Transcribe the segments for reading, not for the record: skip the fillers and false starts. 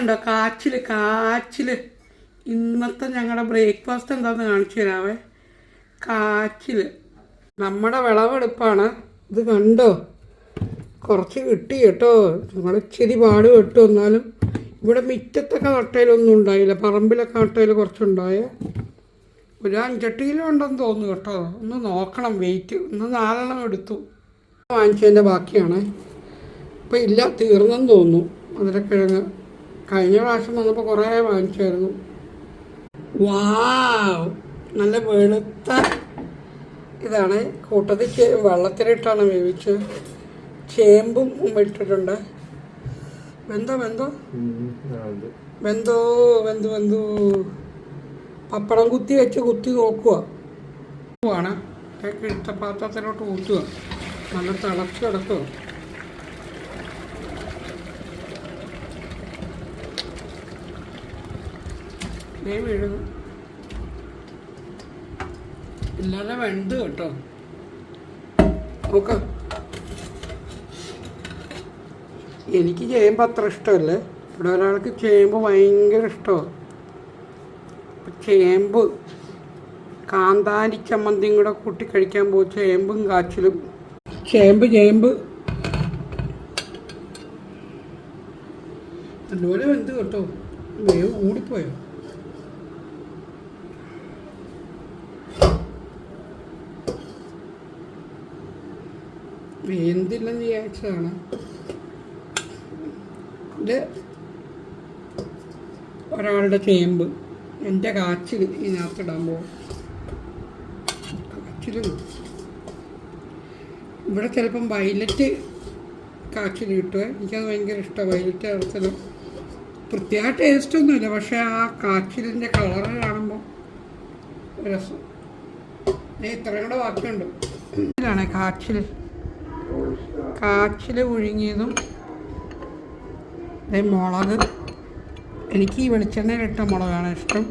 ഉണ്ടോ കാച്ചിൽ ഇന്നത്തെ ഞങ്ങളുടെ ബ്രേക്ക്ഫാസ്റ്റ് എന്താണെന്ന് കാണിച്ചു തരാവേ. കാച്ചിൽ നമ്മുടെ വിളവെടുപ്പാണ്. ഇത് കണ്ടോ, കുറച്ച് കിട്ടി കേട്ടോ. ഞങ്ങൾ ഇച്ചിരി പാട് കിട്ടും. എന്നാലും ഇവിടെ മുറ്റത്തൊക്കെ നട്ടയിലൊന്നും ഉണ്ടായില്ല, പറമ്പിലൊക്കെ നട്ടയിൽ കുറച്ചുണ്ടായേ. ഒരു 5-8 കിലോ ഉണ്ടെന്ന് തോന്നുന്നു കേട്ടോ. ഒന്ന് നോക്കണം വെയിറ്റ്. ഇന്ന് 4 എടുത്തു. വാങ്ങിച്ചതിൻ്റെ ബാക്കിയാണ്. ഇപ്പം ഇല്ല, തീർന്നെന്ന് തോന്നുന്നു മധുരക്കിഴങ്ങ്. കഴിഞ്ഞ പ്രാവശ്യം വന്നപ്പോൾ കുറേ വാങ്ങിച്ചായിരുന്നു. വാവ്, നല്ല വെളുത്ത ഇതാണ്. കൂട്ടത്തിൽ വെള്ളത്തിലിട്ടാണ് വേവിച്ച്. ചേമ്പും ഇട്ടിട്ടുണ്ട്. വെന്തോ പപ്പടം കുത്തി നോക്കുക ആണ്. ഇട്ട പാത്രത്തിലോട്ട് ഊറ്റുക. നല്ല തിളച്ച് കിടക്കുക. വീഴുന്നു ഇല്ലാതെ വെന്ത് കേട്ടോ. നോക്കാം. എനിക്ക് ചേമ്പ് അത്ര ഇഷ്ടമല്ലേ. ഇവിടെ ഒരാൾക്ക് ചേമ്പ് ഭയങ്കര ഇഷ്ടമാണ്. ചേമ്പ് കാന്താരി ചമ്മന്തിയും കൂടെ കൂട്ടി കഴിക്കാൻ പോകും. ചേമ്പും കാച്ചിലും. ചേമ്പ് നല്ലപോലെ വെന്ത് കേട്ടോ. വേവ് കൂടിപ്പോയോ? വെന്തില്ലെന്ന് വിചാരിച്ചതാണ്. ഇത് ഒരാളുടെ ചേമ്പ്, എൻ്റെ കാച്ചിൽ ഇതിനകത്തിടാൻ പോകും. കാച്ചിലും ഇവിടെ ചിലപ്പം വയലറ്റ് കാച്ചിൽ കിട്ടുമേ. എനിക്കത് ഭയങ്കര ഇഷ്ടമാണ്. വയലറ്റ് നിറത്തിലും പ്രത്യേക ടേസ്റ്റൊന്നുമില്ല, പക്ഷേ ആ കാച്ചിലിൻ്റെ കളറ് കാണുമ്പോൾ രസം. ഇത്രയും കൂടെ ബാക്കിയുണ്ട്. ഇതിലാണ് കാച്ചിൽ പുഴുങ്ങിയതും. മുളക്, എനിക്ക് ഈ വെളിച്ചെണ്ണയിലിട്ട മുളകാണ് ഇഷ്ടം.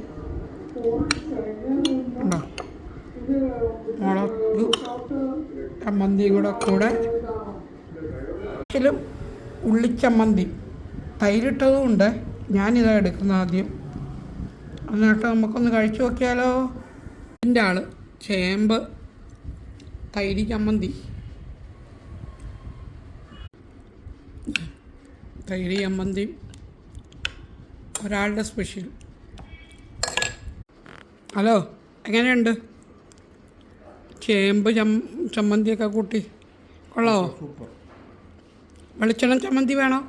ഉണ്ടോ, മുളക് ചമ്മന്തി കൂടെ കാച്ചിലും ഉള്ളിച്ചമ്മന്തി. തൈരിട്ടതും ഉണ്ട്. ഞാനിതാ എടുക്കുന്നത് ആദ്യം. എന്നിട്ട് നമുക്കൊന്ന് കഴിച്ചു നോക്കിയാലോ. എൻ്റെ ആള് ചേമ്പ് തൈര് ചമ്മന്തി. തൈര് ചമ്മന്തി ഒരാളുടെ സ്പെഷ്യൽ. ഹലോ, എങ്ങനെയുണ്ട് ചേമ്പ് ചമ്മന്തിയൊക്കെ കൂട്ടി? കൊള്ളാമോ? വെളിച്ചെണ്ണ ചമ്മന്തി വേണോ?